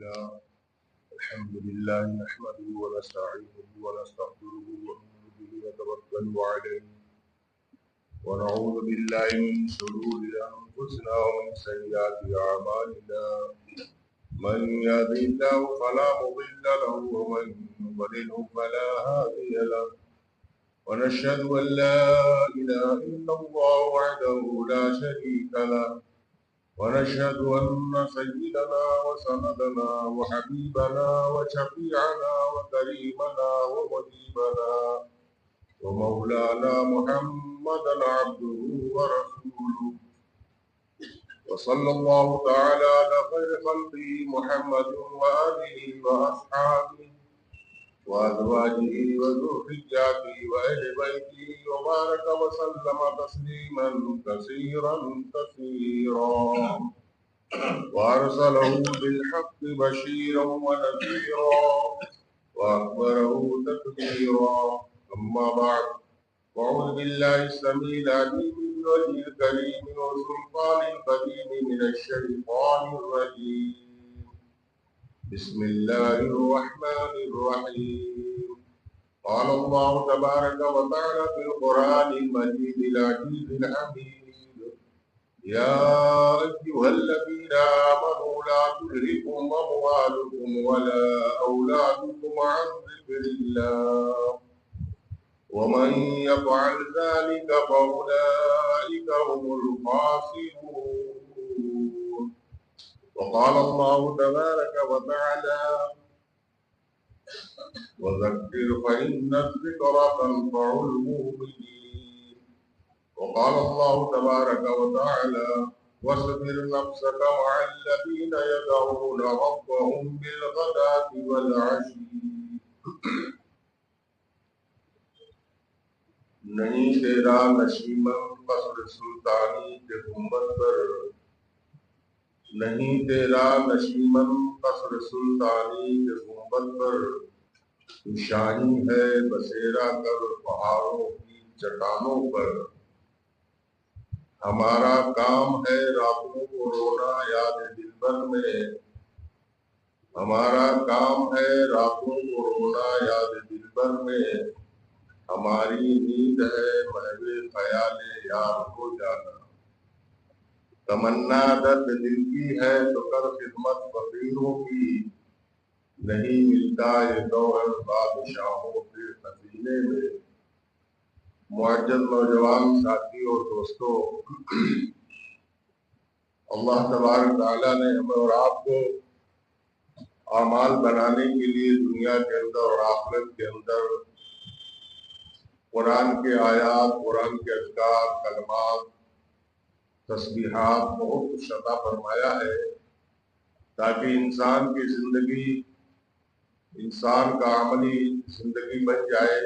الله الحمد لله نحمده ونستعينه ونستغفره ونؤمن به ونتوكل عليه ونعوذ بالله من شرور أنفسنا ومن سيئات أعمالنا من يهده الله فلا مضل له ومن يضلله فلا هادي له ونشهد أن لا إله إلا الله وحده لا شريك له ونشهد أن سيدنا وسندنا وحبيبنا وشفيعنا وكريمنا ومجيبنا ومولانا محمدا عبده ورسوله وصلى الله تعالى على خير خلقه محمد وآله وأصحابه وأزواجه وذرياته وأهل بيته وبارك وسلم تسليما كثيرا وأرسله بالحق بشيرا ونذيرا وأخبره تكبيرا أما بعد أعوذ بالله السميع العليم من وجه الكريم وسلطان القديم من الشيطان الرجيم بسم الله الرحمن الرحيم قال الله تبارك وتعالى في القرآن المجيد العزيز الحميد يا أيها الذين آمنوا لا تلهكم أموالكم ولا أولادكم عن ذكر الله ومن يفعل ذلك فأولئك هم الخاسرون وقال الله تبارك وتعالى وذكر فإن الذكرى تنفع المؤمنين وقال الله تبارك وتعالى واصبر نفسك مع الذين يدعون ربهم بالغداة والعشي نہیں تیرا نشیمن قصر سلطانی کے گنبد پر نہیں تیرا نشیمن قصر سلطانی کے گنبد پر شاہی ہے بسیرا کر پہاڑوں کی چٹانوں پر ہمارا کام ہے راتوں کو رونا یاد دلبر میں ہمارا کام ہے راتوں کو رونا یاد دلبر میں ہماری نیند ہے محو خیال یار کو جانا تمنا درد دل کی ہے تو کر خدمت فقیروں کی نہیں ملتا یہ دور بادشاہوں کے خزینے میں معزز نوجوان ساتھی اور دوستوں اللہ تبارک تعالیٰ نے ہمیں اور آپ کو اعمال بنانے کے لیے دنیا کے اندر اور آخرت کے اندر قرآن کے آیات قرآن کے اذکار کلمات تسبیحات بہت کچھ عطا فرمایا ہے تاکہ انسان کی زندگی انسان کا عملی زندگی بن جائے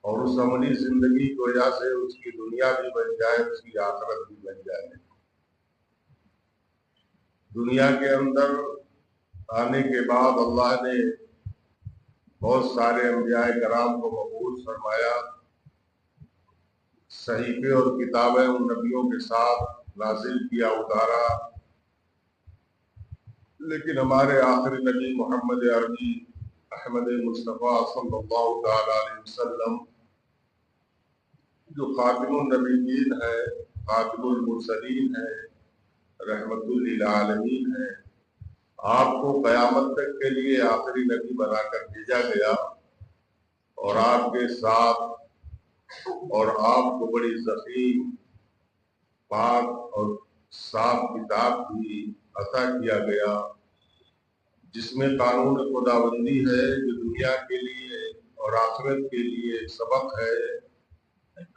اور اس عملی زندگی کی وجہ سے اس کی دنیا بھی بن جائے اس کی آخرت بھی بن جائے دنیا کے اندر آنے کے بعد اللہ نے بہت سارے انبیاء کرام کو مقبول فرمایا صحیفے اور کتابیں ان نبیوں کے ساتھ نازل کیا اتارا لیکن ہمارے آخری نبی محمد عربی احمد مصطفیٰ صلی اللہ تعالی علیہ وسلم جو خاتم النبیین ہے خاتم المرسلین ہے رحمت للعالمین ہے آپ کو قیامت تک کے لیے آخری نبی بنا کر بھیجا گیا اور آپ کے ساتھ اور آپ کو بڑی ضخیم پاک اور صاف کتاب بھی عطا کیا گیا جس میں قانون خداوندی ہے جو دنیا کے لیے اور آخرت کے لیے سبق ہے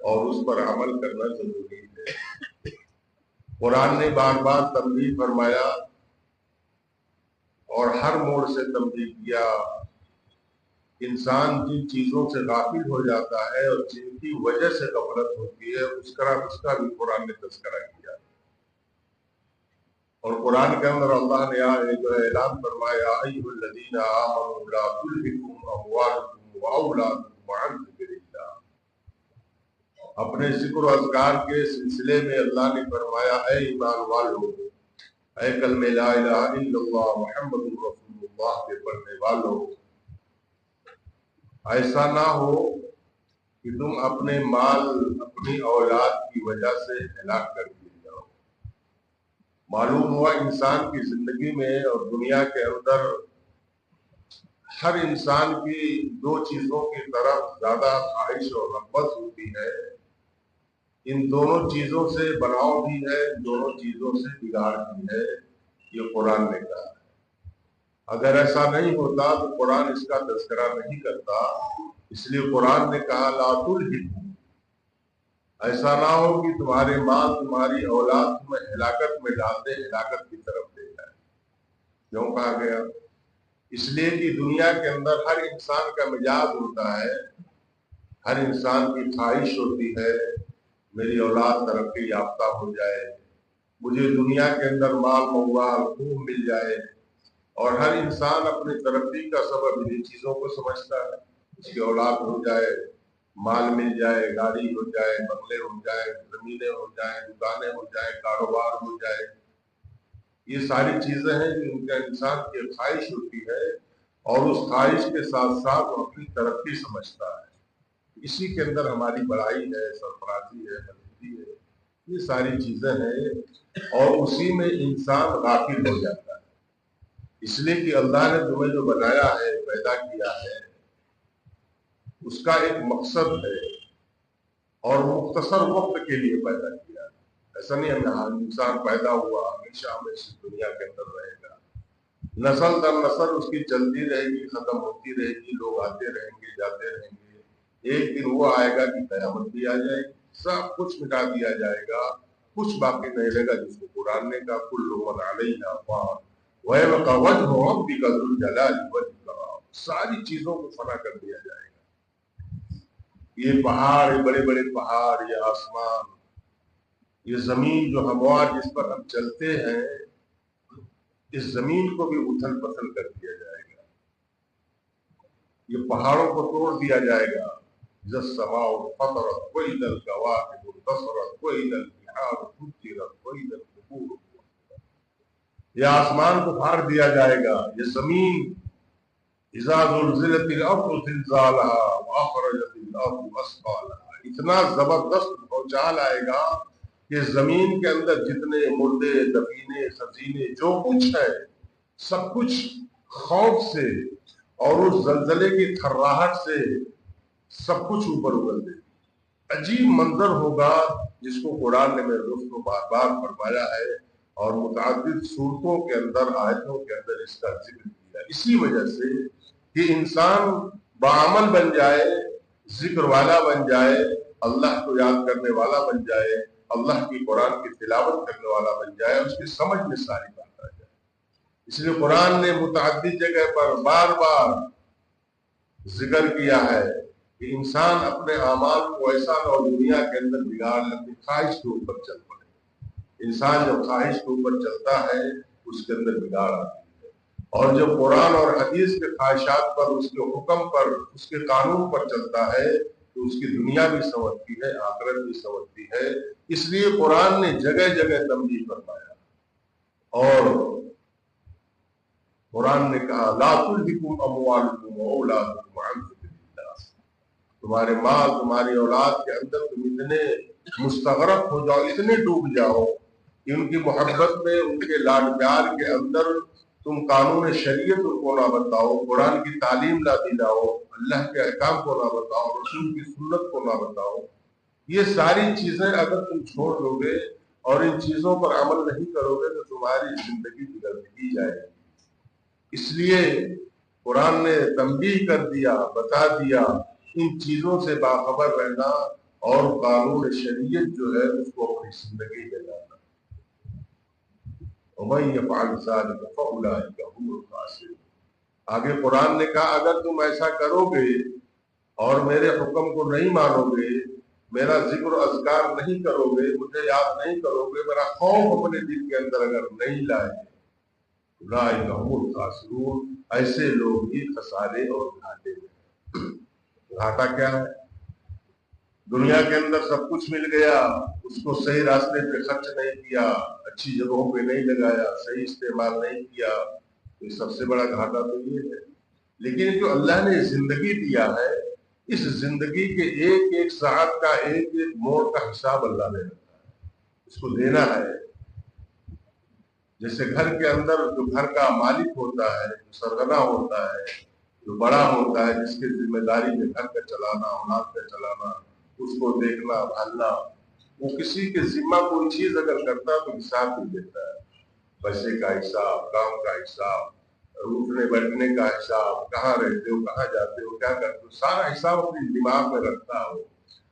اور اس پر عمل کرنا ضروری ہے قرآن نے بار بار تنبیہ فرمایا اور ہر موڑ سے تنبیہ کیا انسان جن چیزوں سے غافل ہو جاتا ہے اور جن کی وجہ سے غفلت ہوتی ہے اس کا بھی قرآن نے تذکرہ کیا اور قرآن کے اندر اللہ نے جو ہے اعلان فرمایا ایھا الذین آمنوا لا تلھکم اموالکم واولادکم عن ذکر اللہ اپنے ذکر و اذکار کے سلسلے میں اللہ نے فرمایا اے ایمان والو اے کلمہ لا الہ الا اللہ محمد رسول اللہ کے پڑھنے والوں، ایسا نہ ہو کہ تم اپنے مال اپنی اولاد کی وجہ سے ہلاک کر دیے جاؤ۔ معلوم ہوا انسان کی زندگی میں اور دنیا کے اندر ہر انسان کی دو چیزوں کی طرف زیادہ خواہش اور رغبت ہوتی ہے۔ ان دونوں چیزوں سے بناؤ بھی ہے، دونوں چیزوں سے بگاڑ بھی ہے، یہ قرآن نے کہا ہے۔ اگر ایسا نہیں ہوتا تو قرآن اس کا تذکرہ نہیں کرتا، اس لیے قرآن نے کہا لا تلہکم، ایسا نہ ہو کہ تمہارے مال تمہاری اولاد تمہیں ہلاکت میں ڈال دے، ہلاکت کی طرف لے جائے۔ کیوں کہا گیا؟ اس لیے کہ دنیا کے اندر ہر انسان کا مزاج ہوتا ہے، ہر انسان کی خواہش ہوتی ہے میری اولاد ترقی یافتہ ہو جائے، مجھے دنیا کے اندر مال موال خوب مل جائے، اور ہر انسان اپنی ترقی کا سبب انہیں چیزوں کو سمجھتا ہے۔ اس کی اولاد ہو جائے، مال مل جائے، گاڑی ہو جائے، بنگلے ہو جائے، زمینیں ہو جائیں، دکانیں ہو جائیں، کاروبار ہو جائے، یہ ساری چیزیں ہیں جو ان کا انسان کی خواہش ہوتی ہے، اور اس خواہش کے ساتھ ساتھ وہ اپنی ترقی سمجھتا ہے۔ اسی کے اندر ہماری بڑائی ہے، سرفرازی ہے، مزیدی ہے، یہ ساری چیزیں ہیں، اور اسی میں انسان غافل ہو جاتا ہے۔ اس لیے کہ اللہ نے تمہیں جو بنایا ہے، پیدا کیا ہے، اس کا ایک مقصد ہے، اور مختصر وقت کے لیے پیدا کیا ہے۔ ایسا نہیں ہے انسان پیدا ہوا ہمیشہ ہمیشہ دنیا کے اندر رہے گا، نسل در نسل اس کی چلتی رہے گی، ختم ہوتی رہے گی، لوگ آتے رہیں گے جاتے رہیں گے، ایک دن وہ آئے گا کہ قیامت بھی آ جائے گی، سب کچھ مٹا دیا جائے گا، کچھ باقی نہیں رہے گا، جس کو قرآن نے کہا کل من علیہا فان ویبقى وجہ ربک ذو الجلال والاکرام، ساری چیزوں کو فنا کر دیا جائے گا۔ یہ پہاڑ، یہ بڑے بڑے پہاڑ، یہ آسمان، یہ زمین جو ہموار جس پر ہم چلتے ہیں، اس زمین کو بھی اتھل پتھل کر دیا جائے گا، یہ پہاڑوں کو توڑ دیا جائے گا۔ اذا السماء انفطرت واذا الكواكب انتثرت واذا البحار فجرت واذا القبور بعثرت، یہ آسمان کو پھاڑ دیا جائے گا، یہ زمین اذا زلزلت الارض زلزالها واخرجت الارض اثقالها، اتنا زبردست بھونچال آئے گا کہ زمین کے اندر جتنے مردے، دفینے، خزینے، جو کچھ ہے، سب کچھ خوف سے اور اس زلزلے کی تھراہٹ سے سب کچھ اوپر اگل دے گی۔ عجیب منظر ہوگا جس کو قرآن نے میرے دوست کو بار بار فرمایا ہے، اور متعدد صورتوں کے اندر، آیتوں کے اندر اس کا ذکر کیا، اسی وجہ سے کہ انسان بعمل بن جائے، ذکر والا بن جائے، اللہ کو یاد کرنے والا بن جائے، اللہ کی قرآن کی تلاوت کرنے والا بن جائے، اس کی سمجھ میں ساری بات آ جائے۔ اس لیے قرآن نے متعدد جگہ پر بار بار ذکر کیا ہے کہ انسان اپنے اعمال کو ایسا نہ دنیا کے اندر بگاڑ لے، اپنی خواہش کے اوپر چل پڑے۔ انسان جب خواہش کے اوپر چلتا ہے اس کے اندر بگاڑ آتی ہے، اور جب قرآن اور حدیث کے خواہشات پر، اس کے حکم پر، اس کے قانون پر چلتا ہے تو اس کی دنیا بھی سنورتی ہے، آخرت بھی سنورتی ہے۔ اس لیے قرآن نے جگہ جگہ تنبیہ فرمایا، اور قرآن نے کہا لا تلہکم اموالکم واولادکم عن ذکر اللہ، تمہارے مال تمہاری اولاد کے اندر تم اتنے مستغرق ہو جاؤ، اتنے ڈوب جاؤ کہ ان کی محبت میں، ان کے لاڈ پیار کے اندر تم قانون شریعت ان کو نہ بتاؤ، قرآن کی تعلیم نہ دلاؤ، اللہ کے احکام کو نہ بتاؤ، رسول کی سنت کو نہ بتاؤ۔ یہ ساری چیزیں اگر تم چھوڑ دو گے اور ان چیزوں پر عمل نہیں کرو گے تو تمہاری زندگی بگڑتی جائے گی۔ اس لیے قرآن نے تنبیہ کر دیا، بتا دیا، ان چیزوں سے باخبر رہنا اور قانون شریعت جو ہے اس کو اپنی زندگی میں لانا۔ وَمَن يَفْعَلْ ذَلِكَ فَأُولَٰئِكَ هُمُ الْخَاسِرُونَ۔ آگے قرآن نے کہا اگر تم ایسا کرو گے اور میرے حکم کو نہیں مانو گے، میرا ذکر و اذکار نہیں کرو گے، مجھے یاد نہیں کرو گے، میرا خوف اپنے دل کے اندر اگر نہیں لائے، اولئک هم الخاسرون، ایسے لوگ ہی خسارے اور گھاٹے میں۔ گھاٹا کیا ہے؟ دنیا کے اندر سب کچھ مل گیا، اس کو صحیح راستے پہ خرچ نہیں کیا، اچھی جگہوں پہ نہیں لگایا، صحیح استعمال نہیں کیا، یہ سب سے بڑا گھاٹا تو یہ ہے۔ لیکن جو اللہ نے زندگی دیا ہے، اس زندگی کے ایک ایک ساعت کا، ایک ایک موڑ کا حساب اللہ نے رکھا ہے، اس کو دینا ہے۔ جیسے گھر کے اندر جو گھر کا مالک ہوتا ہے، جو سرغنہ ہوتا ہے، جو بڑا ہوتا ہے، جس کی ذمہ داری میں گھر کا چلانا، اولاد کا چلانا، اس کو دیکھنا بھالنا، وہ کسی کے ذمہ کوئی چیز اگر کرتا ہے تو حساب بھی دیتا ہے، پیسے کا حساب، کام کا حساب، اٹھنے بیٹھنے کا حساب، کہاں رہتے ہو، کہاں جاتے ہو، کیا کرتے ہو، سارا حساب اپنی دماغ میں رکھتا ہو۔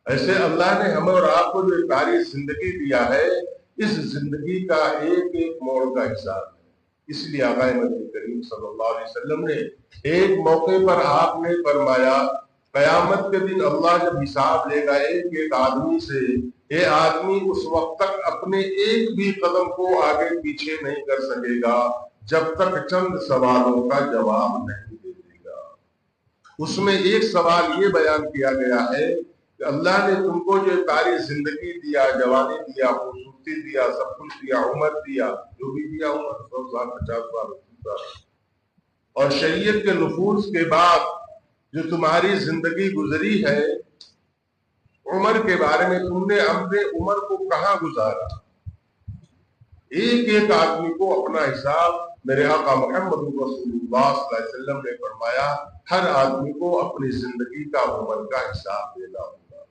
ایسے اللہ نے ہمیں اور آپ کو جو ساری زندگی دیا ہے، اس زندگی کا ایک ایک موڑ کا حساب ہے۔ اس لیے آقا مدنی کریم صلی اللہ علیہ وسلم نے ایک موقع پر آپ نے فرمایا، قیامت کے دن اللہ جب حساب لے گا ایک ایک آدمی سے، یہ آدمی اس وقت تک اپنے ایک بھی قدم کو آگے پیچھے نہیں کر سکے گا جب تک چند سوالوں کا جواب نہیں دے دے گا۔ اس میں ایک سوال یہ بیان کیا گیا ہے کہ اللہ نے تم کو جو ساری زندگی دیا، جوانی دیا، خوبصورتی دیا، سب کچھ دیا، عمر دیا، جو بھی دیا، عمر 100 سال، 50 سال، 80 سال، اور شریعت کے نفوذ کے بعد جو تمہاری زندگی گزری ہے، عمر کے بارے میں تم نے اپنے عمر کو کہاں گزارا؟ ایک ایک آدمی کو اپنا حساب، میرے آقا محمد رسول اللہ صلی اللہ علیہ وسلم نے فرمایا، ہر آدمی کو اپنی زندگی کا عمر کا حساب دینا ہوگا۔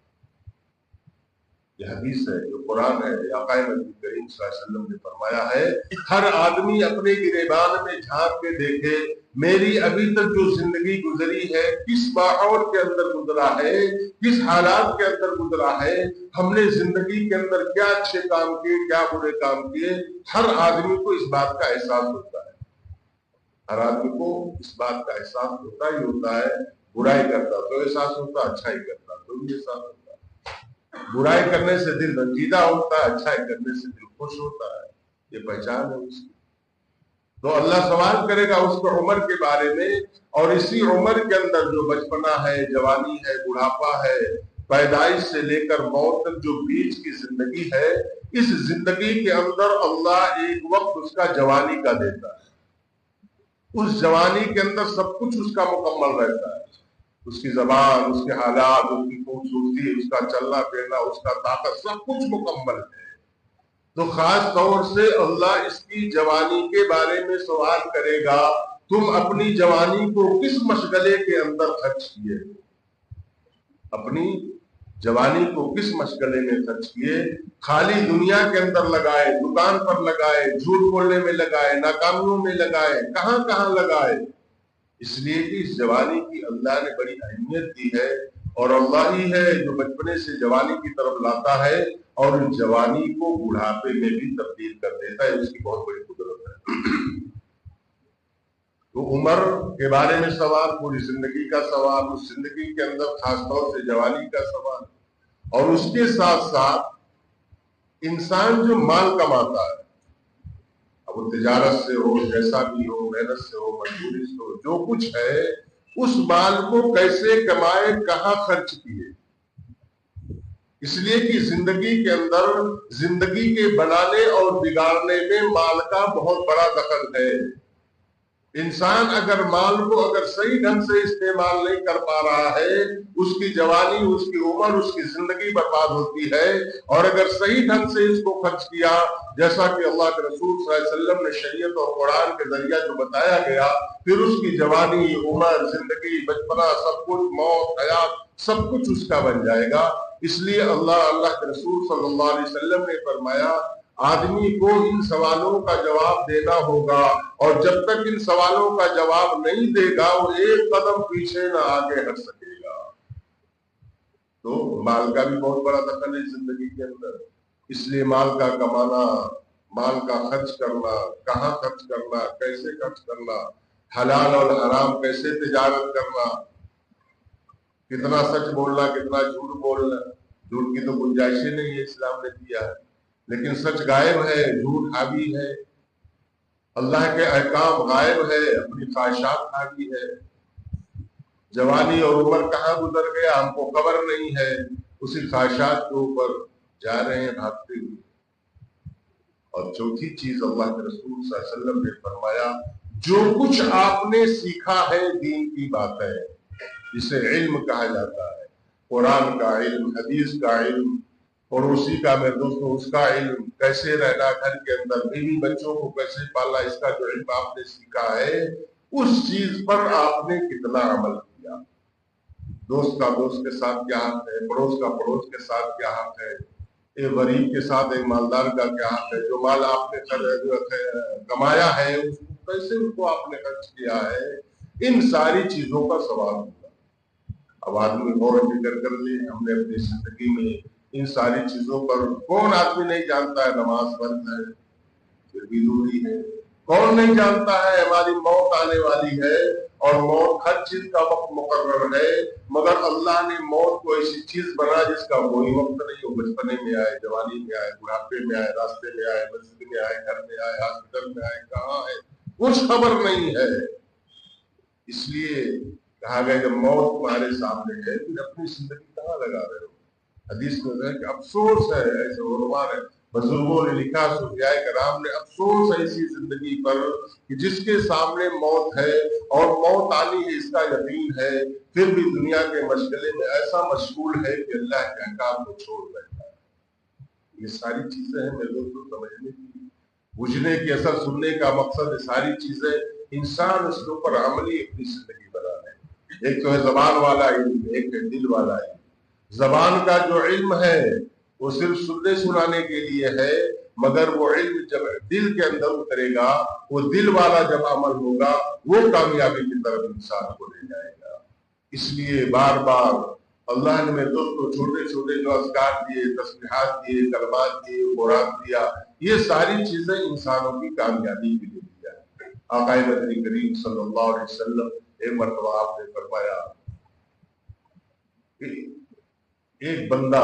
یہ حدیث ہے، جو قرآن ہے، آقا نبی کریم صلی اللہ علیہ وسلم نے فرمایا ہے، ہر آدمی اپنے گریبان میں جھانک کے دیکھے میری ابھی تک جو زندگی گزری ہے کس ماحول کے اندر گزرا ہے، کس حالات کے اندر گزرا ہے، ہم نے زندگی کے اندر کیا اچھے کام کیے، کیا برے کام کیے۔ ہر آدمی کو اس بات کا احساس ہوتا ہے، ہر آدمی کو اس بات کا احساس ہوتا ہی ہوتا ہے۔ برائی کرتا تو احساس ہوتا، اچھائی کرتا تو بھی احساس ہوتا۔ برائی کرنے سے دل رنجیدہ ہوتا ہے، اچھائی کرنے سے دل خوش ہوتا ہے، یہ پہچان ہے اس کی۔ تو اللہ سوال کرے گا اس کو عمر کے بارے میں، اور اسی عمر کے اندر جو بچپنا ہے، جوانی ہے، بڑھاپا ہے، پیدائش سے لے کر موت تک جو بیچ کی زندگی ہے، اس زندگی کے اندر اللہ ایک وقت اس کا جوانی کا دیتا ہے۔ اس جوانی کے اندر سب کچھ اس کا مکمل رہتا ہے، اس کی زبان، اس کے حالات، اس کی خوبصورتی، اس کا چلنا پھرنا، اس کا طاقت، سب کچھ مکمل ہے۔ تو خاص طور سے اللہ اس کی جوانی کے بارے میں سوال کرے گا، تم اپنی جوانی کو کس مشغلے کے اندر خرچ کیے؟ اپنی جوانی کو کس مشغلے میں خرچ کیے؟ خالی دنیا کے اندر لگائے، دکان پر لگائے، جھوٹ بولنے میں لگائے، ناکامیوں میں لگائے، کہاں کہاں لگائے؟ اس لیے کہ اس جوانی کی اللہ نے بڑی اہمیت دی ہے، اور اللہ ہی ہے جو بچپنے سے جوانی کی طرف لاتا ہے اور اس جوانی کو بڑھاپے میں بھی تبدیل کر دیتا ہے، اس کی بہت بڑی قدرت ہے۔ تو عمر کے بارے میں سوال، پوری زندگی کا سوال، اس زندگی کے اندر خاص طور سے جوانی کا سوال، اور اس کے ساتھ ساتھ انسان جو مال کماتا ہے، اب وہ تجارت سے ہو، جیسا بھی ہو، محنت سے ہو، مزدوری سے ہو، جو کچھ ہے، اس مال کو کیسے کمائے، کہاں خرچ کیے۔ اس لیے کہ زندگی کے اندر زندگی کے بنانے اور بگاڑنے میں مال کا بہت بڑا دخل ہے۔ انسان اگر مال کو اگر صحیح ڈھنگ سے استعمال نہیں کر پا رہا ہے، اس کی جوانی، اس کی عمر، اس کی زندگی برباد ہوتی ہے۔ اور اگر صحیح ڈھنگ سے اس کو خرچ کیا، جیسا کہ اللہ کے رسول صلی اللہ علیہ وسلم نے شریعت اور قرآن کے ذریعہ جو بتایا گیا، پھر اس کی جوانی، عمر، زندگی، بچپنا، سب کچھ، موت، حیات، سب کچھ اس کا بن جائے گا۔ اس لیے اللہ کے رسول صلی اللہ علیہ وسلم نے فرمایا، آدمی کو ان سوالوں کا جواب دینا ہوگا، اور جب تک ان سوالوں کا جواب نہیں دے گا وہ ایک قدم پیچھے نہ آگے ہٹ سکے گا۔ تو مال کا بھی بہت بڑا دخل ہے زندگی کے اندر، اس لیے مال کا کمانا، مال کا خرچ کرنا، کہاں خرچ کرنا، کیسے خرچ کرنا، حلال اور حرام کیسے تجارت کرنا، کتنا سچ بولنا، کتنا جھوٹ بولنا۔ جھوٹ کی تو گنجائش ہی نہیں ہے، اسلام نے دیا ہے، لیکن سچ غائب ہے، جھوٹ حاوی ہے، اللہ کے احکام غائب ہے، اپنی خواہشات حاوی ہے۔ جوانی اور عمر کہاں گزر گیا ہم کو خبر نہیں ہے، اسی خواہشات کے اوپر جا رہے ہیں بھاگتے ہوئے۔ اور چوتھی چیز اللہ کے رسول صلی اللہ علیہ وسلم نے فرمایا، جو کچھ آپ نے سیکھا ہے دین کی بات ہے، جسے علم کہا جاتا ہے، قرآن کا علم، حدیث کا علم، پڑوسی کا، میرے دوستوں، اس کا علم، کیسے رہنا گھر کے اندر، بیوی بچوں کو کیسے پالنا، اس کا جو علم آپ نے سیکھا ہے، اس چیز پر آپ نے کتنا عمل کیا۔ دوست کا دوست کے ساتھ کیا حق ہے، پڑوس کا پڑوس کے ساتھ کیا حق ہے، ایک غریب کے ساتھ ایک مالدار کا کیا حق ہے، جو مال آپ نے کمایا ہے اس کو کیسے اس کو آپ نے خرچ کیا ہے، ان ساری چیزوں کا سوال ہوگا۔ اب آدمی غور و فکر کر لے، ہم نے اپنی زندگی میں ان ساری چیزوں پر، کون آدمی نہیں جانتا ہے نماز فرض ہے، پھر بھی ضروری ہے، کون نہیں جانتا ہے ہماری موت آنے والی ہے، اور موت ہر چیز کا وقت مقرر ہے، مگر اللہ نے موت کو ایسی چیز بنا جس کا کوئی وقت نہیں ہو، بچپنے میں آئے، جوانی میں آئے، بڑھاپے میں آئے، راستے میں آئے، مسجد میں آئے، گھر میں آئے، ہاسپٹل میں آئے، کہاں ہے کچھ خبر نہیں ہے۔ اس لیے کہا گیا جب موت تمہارے سامنے ہے پھر اپنی زندگی کہاں لگا رہے ہو۔ حدیث میں ہے کہ افسوس ہے، ایسے علماء نے، بزرگوں نے لکھا، صوفیاء کرام نے، افسوس ہے اسی زندگی پر کہ جس کے سامنے موت ہے اور موت آنی ہے اس کا یقین ہے، پھر بھی دنیا کے مشغلے میں ایسا مشغول ہے کہ اللہ کے احکام کو چھوڑ بیٹھا ہے۔ یہ ساری چیزیں ہیں میرے دوستوں، سمجھنے کی، بجھنے کی، اثر سننے کا مقصد یہ ساری چیزیں انسان اس کے اوپر عملی اپنی زندگی بنا ہے۔ ایک تو ہے زبان والا علم، ایک ہے دل والا علم۔ زبان کا جو علم ہے وہ صرف سننے سنانے کے لیے ہے، مگر وہ علم جب دل کے اندر اترے گا، وہ دل والا جب عمل ہوگا، وہ کامیابی کی طرف انسان کو لے جائے گا۔ اس لیے بار بار اللہ نے میرے دوستوں چھوٹے چھوٹے جو اذکار دیے، تسبیحات دیے، کلمات دیے، قرآن دیا، یہ ساری چیزیں انسانوں کی کامیابی کے لیے دیا ہے۔ آقا مدنی کریم صلی اللہ علیہ وسلم ایک مرتبہ آپ نے فرمایا کہ ایک بندہ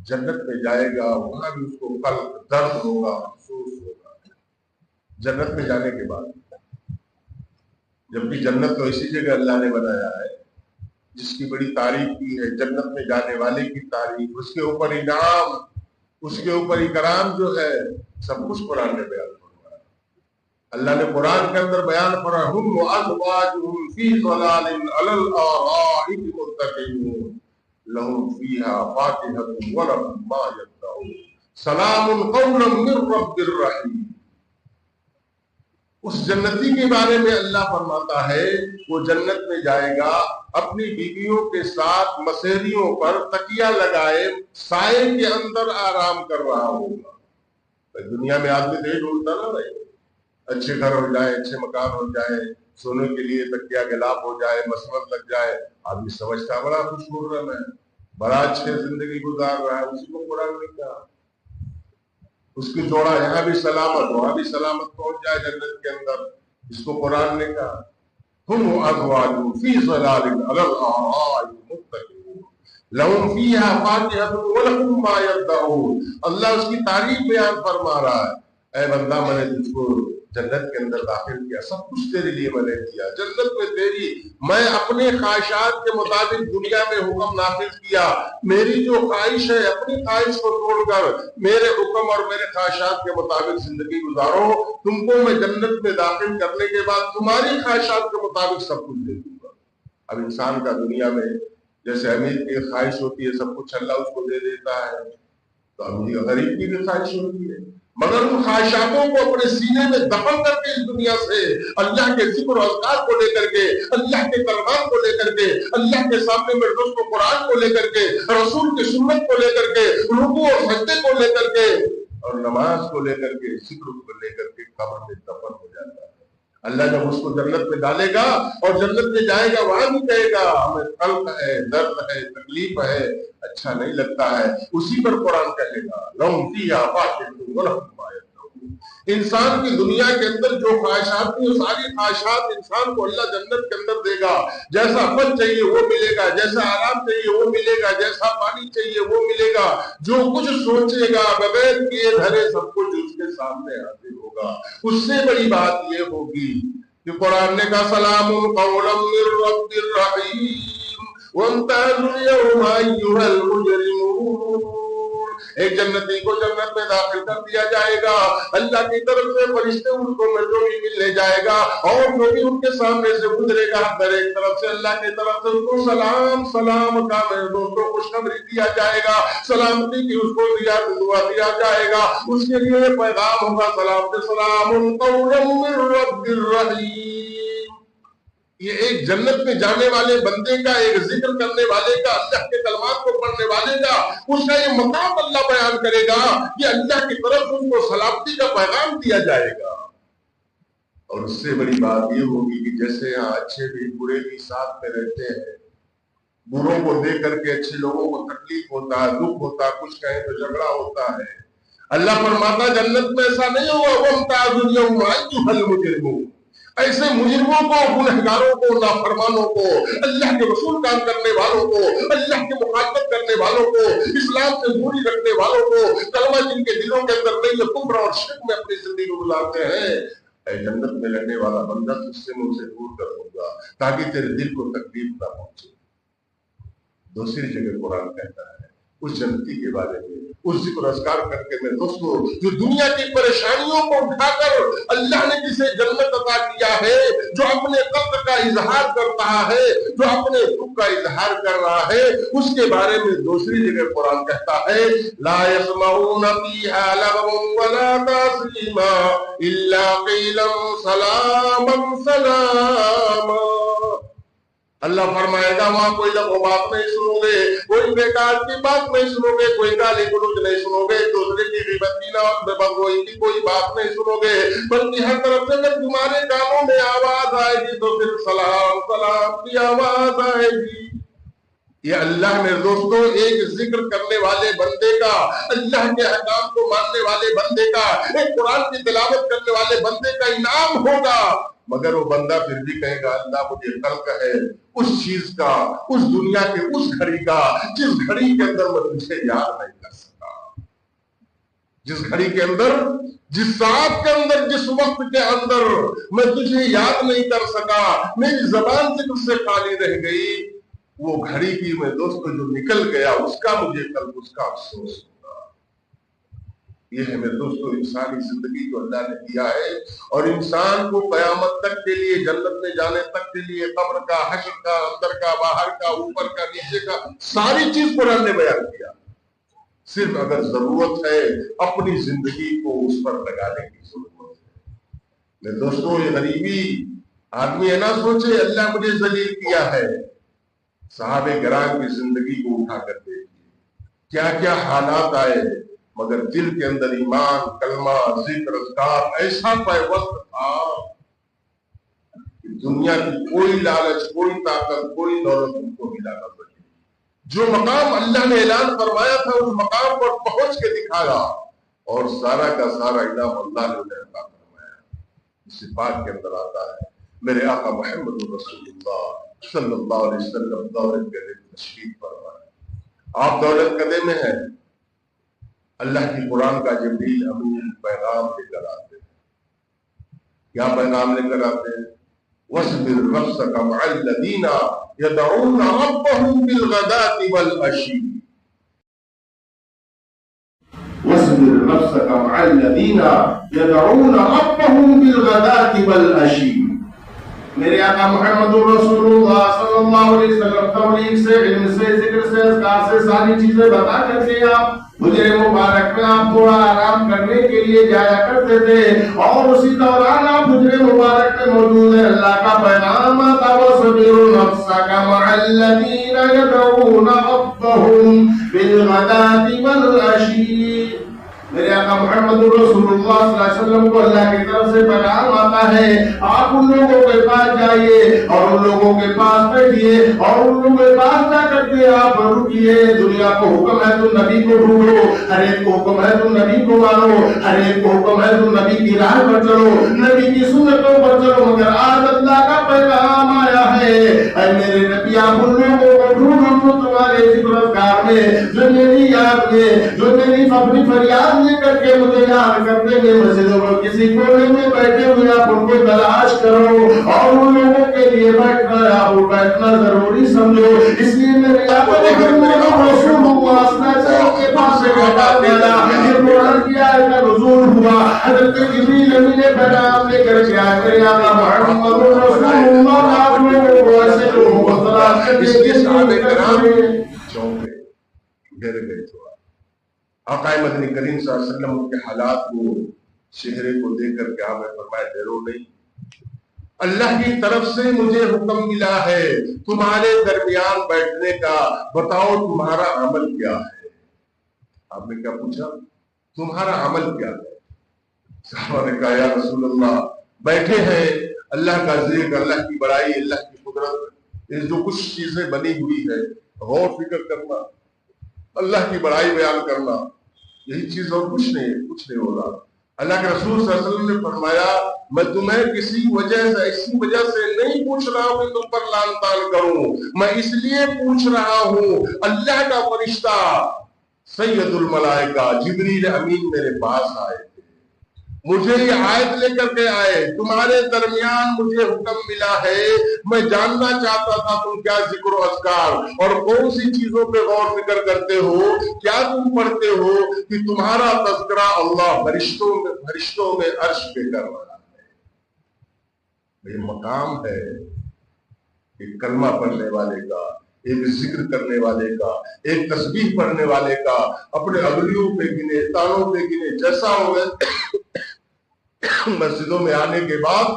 جنت میں جائے گا، وہاں بھی اس کو قلب درد ہوگا، افسوس ہوگا جنت میں جانے کے بعد، جبکہ جنت تو اسی جگہ اللہ نے بنایا ہے جس کی بڑی تعریف کی ہے، جنت میں جانے والے کی تعریف، اس کے اوپر انعام، اس کے اوپر اکرام جو ہے، سب کچھ قرآن نے بیان فرمایا۔ اللہ نے قرآن کے اندر بیان فرمایا، ہم وازواجہم فی ظلال علی الارائک متکئون لهم فيها فاكهة ولهم ما يدعون سلام قولا من رب الرحیم۔ اس جنتی کے بارے میں اللہ فرماتا ہے وہ جنت میں جائے گا، اپنی بیویوں کے ساتھ مسیریوں پر تکیہ لگائے سائے کے اندر آرام کر رہا ہوگا۔ دنیا میں آدمی دے ڈھونڈتا نا بھائی، اچھے گھر ہو جائے، اچھے مکان ہو جائے، سونے کے لیے تکیہ گلاف ہو جائے، مسند لگ جائے، آدمی سمجھتا بڑا خوش خرم ہے، بڑا اچھے زندگی گزار رہا ہے۔ اسی کو قرآن نے کہا اس کی جوڑا یہاں بھی سلامت، وہاں بھی سلامت پہنچ جائے جنت کے اندر۔ اس کو قرآن نے کہا ہم ازواج فی ظلال علی الارائک متکئون لهم فیہا فاکہۃ ولہم ما یدعون۔ اللہ اس کی تعریف بیان فرما رہا ہے، اے بندہ میں نے تجھ کو جنت کے اندر داخل کیا، سب کچھ تیرے لیے میں نے دیا، جنت میں تیری میں اپنے خواہشات کے مطابق دنیا میں حکم نافذ کیا، میری جو خواہش ہے اپنی خواہش کو چھوڑ کر میرے حکم اور میرے خواہشات کے مطابق زندگی گزارو، تم کو میں جنت میں داخل کرنے کے بعد تمہاری خواہشات کے مطابق سب کچھ دے دوں گا۔ اب انسان کا دنیا میں جیسے امیر کی خواہش ہوتی ہے سب کچھ اللہ اس کو دے دیتا ہے، تو امیر غریب کی بھی خواہش ہوتی ہے، مگر ان خواہشاتوں کو اپنے سینے میں دفن کر کے اس دنیا سے اللہ کے ذکر و اذکار کو لے کر کے، اللہ کے کلمات کو لے کر کے، اللہ کے سامنے میں دوستوں قرآن کو لے کر کے، رسول کی سنت کو لے کر کے، رکوع اور سجدے کو لے کر کے اور نماز کو لے کر کے، ذکر کو لے کر کے قبر میں دفن ہو جاتا ہے۔ اللہ جب اس کو جنت میں ڈالے گا اور جنت میں جائے گا، وہاں بھی کہے گا ہمیں قلق ہے، درد ہے، تکلیف ہے، اچھا نہیں لگتا ہے، اسی پر قرآن کہے گا لهم فیہا فاکہۃ ولہم ما یدعون۔ انسان کی دنیا کے اندر جو خواہشات ہیں وہ ساری خواہشات انسان کو اللہ جنت کے اندر دے گا، جیسا پھل چاہیے وہ ملے گا، جیسا آرام چاہیے وہ ملے گا، جیسا پانی چاہیے وہ ملے گا، جو کچھ سوچے گا بغیر کیے دھرے سب کچھ اس کے سامنے حاضر ہوگا۔ اس سے بڑی بات یہ ہوگی کہ قرآن نے کہا سلام قولا من رب الرحیم، وامتازوا اليوم أيها المجرمون. ایک جنتی کو جنت میں داخل کر دیا جائے گا، اللہ کی طرف سے فرشتے ان کو ملنے ملنے جائے گا، اور جو بھی ان کے سامنے سے گزرے گا ہر ایک طرف سے اللہ کی طرف سے ان کو سلام سلام کا میرے دوستوں خوشخبری دیا جائے گا، سلامتی کی اس کو دعا دیا جائے گا، اس کے لیے پیغام ہوگا سلام قولا من رب الرحیم۔ یہ ایک جنت میں جانے والے بندے کا، ایک ذکر کرنے والے کا، اللہ کے کلمات کو پڑھنے والے کا، اس کا یہ مقام اللہ بیان کرے گا کہ اللہ کی طرف ان کو سلامتی کا پیغام دیا جائے گا۔ اور اس سے بڑی بات یہ ہوگی کہ جیسے یہاں اچھے بھی برے بھی ساتھ میں رہتے ہیں، بروں کو دیکھ کر کے اچھے لوگوں کو تکلیف ہوتا ہے، دکھ ہوتا ہے، کچھ کہیں تو جھگڑا ہوتا ہے، اللہ فرماتا جنت میں ایسا نہیں ہوگا، وَامْتَازُوا الْيَوْمَ أَيُّهَا الْمُجْرِمُونَ۔ ایسے مجرموں کو، گنہگاروں کو، نافرمانوں کو، اللہ کے رسول کام کرنے والوں کو، اللہ کے مخالفت کرنے والوں کو، اسلام سے دوری رکھنے والوں کو، کلمہ جن کے دلوں کے اندر نہیں ہے، کفر اور شرک میں اپنی زندگی گزارتے ہیں، اے جنت میں رہنے والا بندہ تجھ سے مجھ سے دور کر دوں گا تاکہ تیرے دل کو تکلیف نہ پہنچے۔ دوسری جگہ قرآن کہتا ہے اس جنتی کے بارے میں، اس ذکر اذکار کر کے میں دوستوں، جو دنیا کی پریشانیوں کو اٹھا کر اللہ نے جسے جنت عطا کیا ہے، جو اپنے قدر کا اظہار کر رہا ہے، جو اپنے دکھ کا اظہار کر رہا ہے، اس کے بارے میں دوسری جگہ قرآن کہتا ہے لا يسمعون فيها لغوا ولا تأثيما الا قيلا سلاما سلاما۔ اللہ فرمائے گا وہاں کوئی لغو بات نہیں سنو گے، کوئی بیکار کی بات نہیں سنو گے، کوئی گالی گلوچ نہیں سنو گے، دوسرے کی غیبت اور بے بغوئی کی کوئی بات نہیں سنو گے، بلکہ ہر طرف سے جب تمہارے کانوں میں آواز آئے گی تو پھر سلام سلام کی آواز آئے گی۔ یہ اللہ میرے دوستوں ایک ذکر کرنے والے بندے کا، اللہ کے احکام کو ماننے والے بندے کا، ایک قرآن کی تلاوت کرنے والے بندے کا انعام ہوگا، مگر وہ بندہ پھر بھی کہے گا اللہ مجھے خلق ہے اس چیز کا، اس دنیا کے اس گھڑی کا جس گھڑی کے اندر میں تجھے یاد نہیں کر سکا، جس گھڑی کے اندر، جس ساتھ کے اندر، جس وقت کے اندر میں تجھے یاد نہیں کر سکا، میری زبان ذکر سے خالی رہ گئی، وہ گھڑی کی میں دوست جو نکل گیا اس کا مجھے کل اس کا افسوس ہوگا۔ یہ ہے میرے دوستو انسانی زندگی جو اللہ نے دیا ہے، اور انسان کو قیامت تک کے لیے، جنت میں جانے تک کے لیے، قبر کا، حشر کا، اندر کا، باہر کا، اوپر کا، نیچے کا، ساری چیز قرآن نے بیان کیا، صرف اگر ضرورت ہے اپنی زندگی کو اس پر لگانے کی ضرورت ہے۔ میرے دوستو یہ غریبی آدمی ہے نہ سوچے اللہ مجھے ذلیل کیا ہے، صحابہ کرام کی زندگی کو اٹھا کر دیکھیے، کیا کیا حالات آئے، مگر دل کے اندر ایمان، کلمہ، ذکر، اذکار ایسا پیوست تھا کہ دنیا کی کوئی لالچ، کوئی طاقت، کوئی دولت ان کو ملا نہ سکی۔ جو مقام اللہ نے اعلان فرمایا تھا اس مقام پر پہنچ کے دکھایا، اور سارا کا سارا انعام اللہ نے انہیں عطا فرمایا۔ اس بات کے اندر آتا ہے میرے آقا محمد رسول اللہ صلی اللہ علیہ وسلم دولت قدے میں تشریف فرمائے، آپ دولت قدے میں ہیں، اللہ کی قرآن کا جبریل امین پیغام لے کر آتے ہیں۔ کیا پیغام لے کر آتے ہیں؟ وَاصْبِرْ نَفْسَكَ مَعَ الَّذِينَ يَدْعُونَ رَبَّهُمْ بِالْغَدَاةِ وَالْعَشِيِّ وَاصْبِرْ نَفْسَكَ مَعَ الَّذِينَ يَدْعُونَ رَبَّهُمْ بِالْغَدَاةِ وَالْعَشِيِّ۔ میرے آقا محمد رسول اللہ صلی اللہ علیہ وسلم تبلیغ سے، علم سے، ذکر سے، اذکار سے ساری چیزیں بتا کر کے آپ حجرے مبارک میں آپ تھوڑا آرام کرنے کے لیے جایا کرتے تھے، اور اسی دوران آپ حجرے مبارک میں موجود ہیں، اللہ کا پیغام آتا وَاصْبِرْ نَفْسَكَ مَعَ الَّذِينَ يَدْعُونَ رَبَّهُمْ بِالْغَدَاةِ وَالْعَشِيِّ۔ میرے آقا محمد رسول اللہ صلی اللہ علیہ وسلم کو اللہ کی طرف سے پیغام آتا ہے، آپ ان لوگوں کے پاس جائیے اور ان لوگوں کے پاس بیٹھیے اور ان لوگوں کے پاس جا کر کے آپ رکیے۔ دنیا کو حکم ہے تم نبی کو ڈھونڈو، ہر ایک کو حکم ہے تم نبی کو مانو، ہر ایک کو حکم ہے تم نبی کی راہ پر چلو، نبی کی سنتوں پر چلو، مگر آج اللہ کا پیغام آیا ہے اے میرے نبی آپ ان لوگوں کو ڈھونڈو جو تمہارے ذکر اذکار میں، جو میری یاد میں، جو میری اپنی فریاد لے کر کے مجھے یاد کرتے ہوئے مسجدوں میں کسی کونے میں بیٹھے ہوئے آپ ان کو تلاش کرو اور ان لوگوں کے کے لیے بیٹھ گیا ہوں، بیٹھنا ضروری سمجھو، اس لیے میرے آقا محمد رسول اللہ صلی اللہ علیہ وسلم کے پاس سے بیٹھا یہ قرآن کی آیت کا نزول ہوا، حضرت جبریل امین پیغام لے کر کے آئے، میرے آقا محمد رسول اللہ آپ لوگوں کو ایسے لوگوں کو تلاش کرنے کے لیے چونکے گر گئے تو آقا مدنی کریم صلی اللہ علیہ وسلم کے حالات کو چہرے کو دیکھ کر کے آپ نے فرمایا ڈرو نہیں، اللہ کی طرف سے مجھے حکم ملا ہے تمہارے درمیان بیٹھنے کا، بتاؤ تمہارا عمل کیا ہے؟ آپ نے کیا پوچھا؟ تمہارا عمل کیا ہے؟ صحابہ نے کہا یا رسول اللہ بیٹھے ہیں، اللہ کا ذکر، اللہ کی بڑائی، اللہ کی قدرت، یہ جو کچھ چیزیں بنی ہوئی ہے غور فکر کرنا، اللہ کی بڑائی بیان کرنا، یہی چیز اور کچھ نہیں ہو رہا۔ اللہ کے رسول صلی اللہ علیہ وسلم نے فرمایا میں تمہیں کسی وجہ سے، اسی وجہ سے نہیں پوچھ رہا ہوں کہ تم پر لعن طعن کروں، میں اس لیے پوچھ رہا ہوں اللہ کا فرشتہ سید الملائکہ جبریل امین میرے پاس آئے تھے، مجھے یہ آیت لے کر کے آئے، تمہارے درمیان مجھے حکم ملا ہے، میں جاننا چاہتا تھا تم کیا ذکر و اذکار اور کون سی چیزوں پہ غور فکر کرتے ہو، کیا تم پڑھتے ہو کہ تمہارا تذکرہ اللہ فرشتوں میں عرش پہ کر رہا ہے۔ یہ مقام ہے ایک کلمہ پڑھنے والے کا، ایک ذکر کرنے والے کا، ایک تسبیح پڑھنے والے کا، اپنے اگلیوں پہ گنے، تانوں پہ گنے، جیسا ہوگا مسجدوں میں آنے کے بعد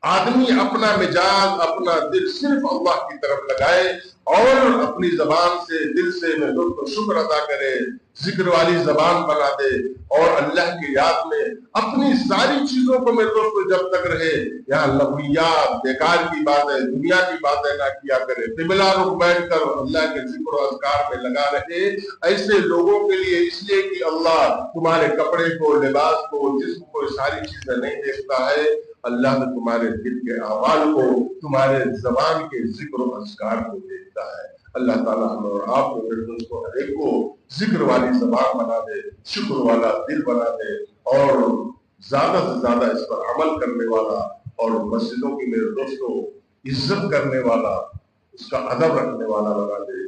آدمی اپنا مزاج، اپنا دل صرف اللہ کی طرف لگائے اور اپنی زبان سے، دل سے محمد کو شکر ادا کرے، ذکر والی زبان بنا دے اور اللہ کی یاد میں اپنی ساری چیزوں کو میرے دوستو جب تک رہے، یہاں لغویات، بیکار کی باتیں، دنیا کی باتیں نہ کیا کرے، قبلہ رخ بیٹھ کر اللہ کے ذکر و اذکار میں لگا رہے۔ ایسے لوگوں کے لیے، اس لیے کہ اللہ تمہارے کپڑے کو، لباس کو، جسم کو، ساری چیزیں نہیں دیکھتا ہے، اللہ نے تمہارے دل کے اعمال کو، تمہارے زبان کے ذکر و اذکار کو دیکھتا ہے۔ اللہ تعالیٰ ہم اور آپ کو، میرے دوستوں، ہر ایک کو ذکر والی زبان بنا دے، شکر والا دل بنا دے اور زیادہ سے زیادہ اس پر عمل کرنے والا اور مسجدوں کی میرے دوستوں عزت کرنے والا، اس کا ادب رکھنے والا بنا دے۔